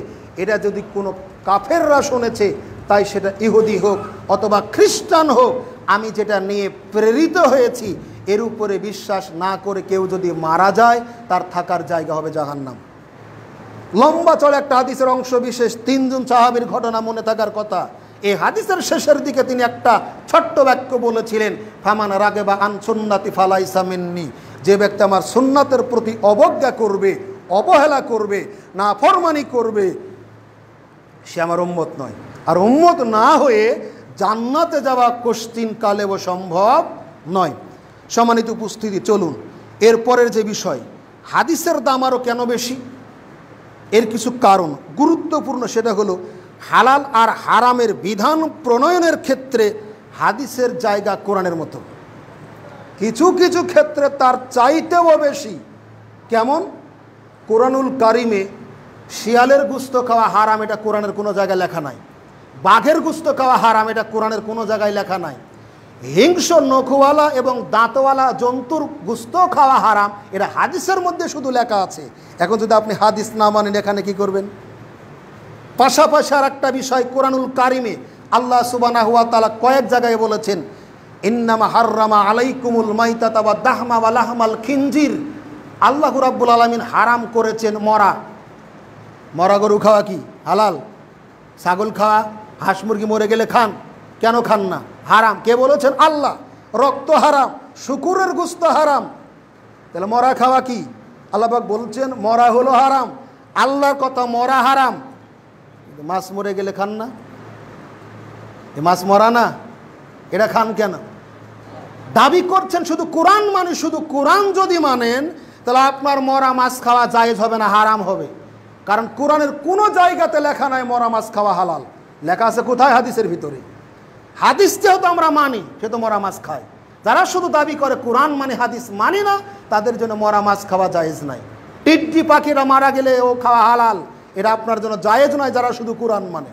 এটা যদি কোনো কাফেররা শুনেছে, তাই সেটা ইহুদি হোক অথবা খ্রিস্টান হোক, আমি যেটা নিয়ে প্রেরিত হয়েছি এর উপরে বিশ্বাস না করে কেউ যদি মারা যায় তার থাকার জায়গা হবে জাহান্নাম। লম্বা চড়া একটা হাদিসের অংশ বিশেষ, 3 জন সাহাবীর ঘটনা মনে থাকার কথা। এই হাদিসের শেষের দিকে তিনি একটা ছোট্ট বাক্য বলেছিলেন, ফামান রাগিবা আন সুন্নতি ফালাইসা মিন্নি, যে ব্যক্তি আমার সুন্নাতের প্রতি অবজ্ঞা করবে, অবহেলা করবে, নাফরমানি করবে, সে আমার উম্মত নয়। আর উম্মত না হয়ে জান্নাতে যাওয়া কোশ্চিন কালেও সম্ভব নয়। সম্মানিত উপস্থিতি, চলুন এরপরের যে বিষয়, হাদিসের দাম আরও কেন বেশি, এর কিছু কারণ গুরুত্বপূর্ণ। সেটা হলো হালাল আর হারামের বিধান প্রণয়নের ক্ষেত্রে হাদিসের জায়গা কোরআনের মতো, কিছু কিছু ক্ষেত্রে তার চাইতেও বেশি। কেমন? কোরআনুল কারিমে শিয়ালের গোশত খাওয়া হারাম, এটা কোরআনের কোনো জায়গায় লেখা নাই। বাঘের গোশত খাওয়া হারাম, এটা কোরআনের কোনো জায়গায় লেখা নাই। হিংস্র নখওয়ালা এবং দাঁতওয়ালা জন্তুর গোশত খাওয়া হারাম, এটা হাদিসের মধ্যে শুধু লেখা আছে। এখন যদি আপনি হাদিস না মানেন এখানে কি করবেন? পাশাপাশি আর একটা বিষয়, কোরআনুল কারিমে আল্লাহ সুবহানাহু ওয়া তাআলা কয়েক জায়গায় বলেছেন, ইন্নামা হাররামা আলাইকুমুল মাইতাতা ওয়া দাহমা ওয়া লাহমাল খিনজির, আল্লাহ রাব্বুল আলামিন হারাম করেছেন মরা গরু খাওয়া কি হালাল? ছাগল খাওয়া, হাঁস মুরগি মরে গেলে খান, কেন খান না? হারাম। কে বলেছেন? আল্লাহ। রক্ত হারাম, শুকুরের গোশত হারাম, তাহলে মরা খাওয়া কি? আল্লাহ পাক বলছেন মরা হলো হারাম, আল্লাহর কথা মরা হারাম। মাছ মরে গেলে খান না? এ মাছ মরা না, এটা খান কেন? দাবি করছেন শুধু কোরআন মানে, শুধু কোরআন যদি মানেন তাহলে আপনার মরা মাছ খাওয়া জায়েজ হবে না, হারাম হবে। কারণ কোরআনের কোনো জায়গাতে লেখা নাই মরা মাছ খাওয়া হালাল। লেখা আছে কোথায়? হাদিসের ভিতরে। হাদিস যেহেতু আমরা মানি, সে তো মরা মাছ খায়। যারা শুধু দাবি করে কোরআন মানে হাদিস মানি না, তাদের জন্য মরা মাছ খাওয়া জায়েজ নাই। টিট্টি পাখিরা মারা গেলে ও খাওয়া হালাল, এটা আপনার জন্য জায়েজ নয় যারা শুধু কোরআন মানে।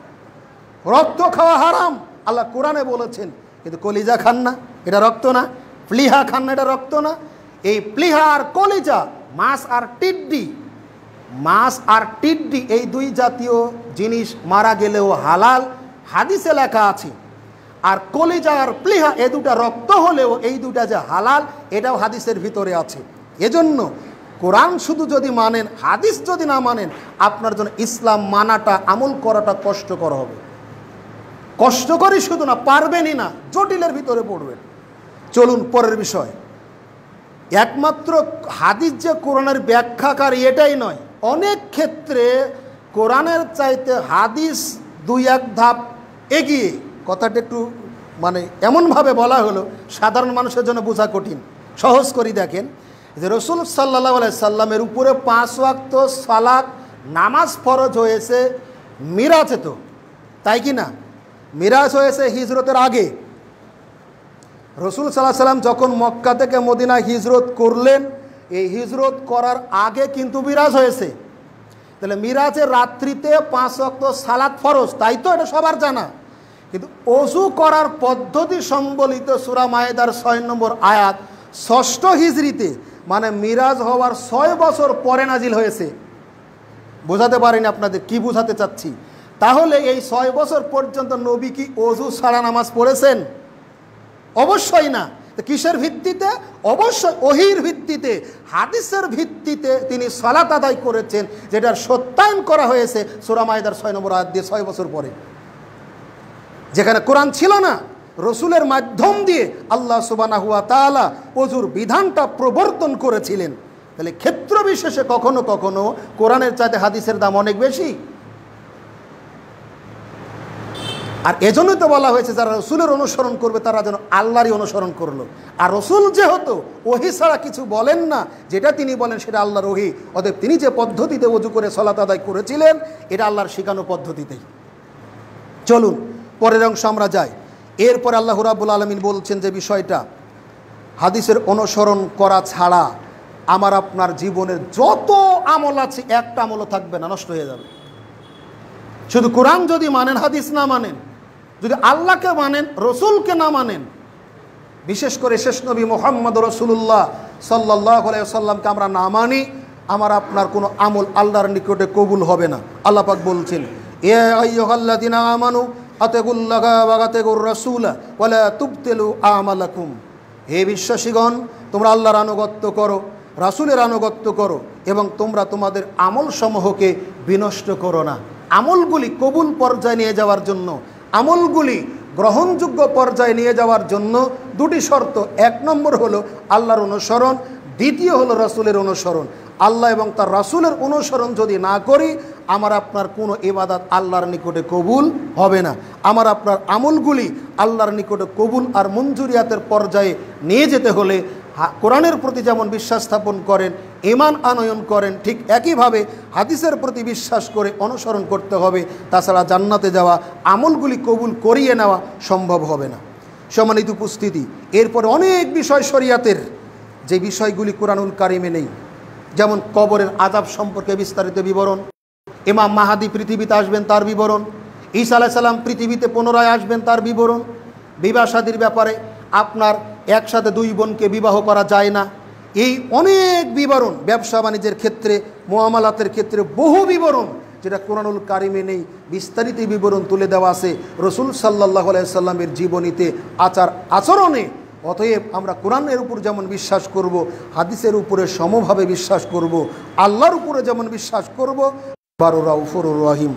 রক্ত খাওয়া হারাম, আল্লাহ কোরআনে বলেছেন, কিন্তু কলিজা খান না, এটা রক্ত না। প্লিহা খান না, এটা রক্ত না। এই প্লিহা আর কলিজা, মাছ আর টিড্ডি, এই দুই জাতীয় জিনিস মারা গেলেও হালাল, হাদিসে লেখা আছে। আর কলিজা আর প্লিহা এ দুটা রক্ত হলেও এই দুটা যে হালাল এটাও হাদিসের ভিতরে আছে। এজন্য কোরআন শুধু যদি মানেন, হাদিস যদি না মানেন, আপনার জন্য ইসলাম মানাটা, আমল করাটা কষ্টকর হবে। কষ্টকরই শুধু না, পারবেনই না, জটিলের ভিতরে পড়বেন। চলুন পরের বিষয়। একমাত্র হাদিস যে কোরআনের ব্যাখ্যাকারী এটাই নয়, অনেক ক্ষেত্রে কোরআনের চাইতে হাদিস দুই এক ধাপ এগিয়ে। কথাটা একটু মানে এমনভাবে বলা হলো সাধারণ মানুষের জন্য বোঝা কঠিন। সহজ করে দেখেন যে রাসূল সাল্লাল্লাহু আলাইহি সাল্লামের উপরে 5 ওয়াক্ত সালাত নামাজ ফরজ হয়েছে মিরাজে, তো তাই কি না? মিরাজ হয়েছে হিজরতের আগে। রাসূল সাল্লাল্লাহু আলাইহি সাল্লাম যখন মক্কা থেকে মদিনা হিজরত করলেন, এই হিজরত করার আগে কিন্তু মিরাজ হয়েছে। তাহলে মিরাজের রাত্রিতে 5 ওয়াক্ত সালাত ফরজ, তাই তো? এটা সবার জানা। কিন্তু ওযু করার পদ্ধতি সম্বলিত সূরা মায়েদার 6 নম্বর আয়াত 6ষ্ঠ হিজরিতে, মানে মিরাজ হওয়ার 6 বছর পরে নাজিল হয়েছে। বোঝাতে পারিনি আপনাদের কি বোঝাতে চাচ্ছি। তাহলে এই 6 বছর পর্যন্ত নবী কি ওযু ছাড়া নামাজ পড়েছেন? অবশ্যই না। কিসের ভিত্তিতে? অবশ্যই ওহীর ভিত্তিতে, হাদিসের ভিত্তিতে তিনি সালাত আদায় করেছেন, যেটার সত্যায়ন করা হয়েছে সূরা মায়েদার 6 নম্বর আয়াত দিয়ে 6 বছর পরে। যেখানে কোরআন ছিল না, রসুলের মাধ্যম দিয়ে আল্লাহ সুবহানাহু ওয়া তাআলা ওযুর বিধানটা প্রবর্তন করেছিলেন। তাহলে ক্ষেত্র বিশেষে কখনো কখনো কোরআনের চাইতে হাদিসের দাম অনেক বেশি। আর এজন্যই তো বলা হয়েছে যারা রসুলের অনুসরণ করবে তারা যেন আল্লাহরই অনুসরণ করলো। আর রসুল যেহেতু ওহী ছাড়া কিছু বলেন না, যেটা তিনি বলেন সেটা আল্লাহর ওহী, অতএব তিনি যে পদ্ধতিতে ওযু করে সালাত আদায় করেছিলেন এটা আল্লাহর শেখানো পদ্ধতিতেই। চলুন পরের অংশ আমরা যাই। এরপরে আল্লাহ রাব্বুল আলামিন বলছেন যে বিষয়টা, হাদিসের অনুসরণ করা ছাড়া আমার আপনার জীবনের যত আমল আছে একটা আমলও থাকবে না, নষ্ট হয়ে যাবে। শুধু কোরআন যদি মানেন, হাদিস না মানেন, যদি আল্লাহকে মানেন, রসুলকে না মানেন, বিশেষ করে শেষ নবী মুহাম্মদ রাসূলুল্লাহ সাল্লাল্লাহু আলাইহি ওয়াসাল্লামকে আমরা না মানি, আমার আপনার কোনো আমল আল্লাহর নিকটে কবুল হবে না। আল্লাহ পাক বলছেন, ইয়া আইয়ুহাল্লাযিনা আমানু আতিকুল্লাহা ওয়া আতিকুর রাসূলা ওয়া লা তুবতিলু আমালাকুম। হে বিশ্বাসীগণ, তোমরা আল্লাহর আনুগত্য করো, রাসূলের আনুগত্য করো, এবং তোমরা তোমাদের আমলসমূহকে বিনষ্ট করো না। আমলগুলি কবুল পর্যায়ে নিয়ে যাওয়ার জন্য, আমলগুলি গ্রহণযোগ্য পর্যায়ে নিয়ে যাওয়ার জন্য দুটি শর্ত। 1 নম্বর হলো আল্লাহর অনুসরণ, দ্বিতীয় হলো রাসূলের অনুসরণ। আল্লাহ এবং তার রাসূলের অনুসরণ যদি না করি, আমার আপনার কোনো ইবাদত আল্লাহর নিকটে কবুল হবে না। আমার আপনার আমলগুলি আল্লাহর নিকটে কবুল আর মঞ্জুরিয়াতের পর্যায়ে নিয়ে যেতে হলে কোরআনের প্রতি যেমন বিশ্বাস স্থাপন করেন, ঈমান আনয়ন করেন, ঠিক একইভাবে হাদিসের প্রতি বিশ্বাস করে অনুসরণ করতে হবে। তাছাড়া জান্নাতে যাওয়া, আমলগুলি কবুল করিয়ে নেওয়া সম্ভব হবে না। সম্মানিত উপস্থিতি, এরপরে অনেক বিষয় শরিয়াতের যে বিষয়গুলি কোরআনুল কারিমে নেই, যেমন কবরের আযাব সম্পর্কে বিস্তারিত বিবরণ, ইমাম মাহাদি পৃথিবীতে আসবেন তার বিবরণ, ঈসা আলাইহিস সালাম পৃথিবীতে পুনরায় আসবেন তার বিবরণ, বিবাহ শাদীর ব্যাপারে আপনার একসাথে 2 বোনকে বিবাহ করা যায় না, এই অনেক বিবরণ, ব্যবসা বাণিজ্যের ক্ষেত্রে, মুআমালাতের ক্ষেত্রে বহু বিবরণ যেটা কোরআনুল কারিমে নেই, বিস্তারিত বিবরণ তুলে দেওয়া আছে রাসূল সাল্লাল্লাহু আলাইহি সাল্লামের জীবনীতে, আচার আচরণে। অতএব আমরা কোরআনের উপর যেমন বিশ্বাস করব, হাদিসের উপরে সমভাবে বিশ্বাস করব, আল্লাহর উপরে যেমন বিশ্বাস করব। বারুর রাউফুর রহিম।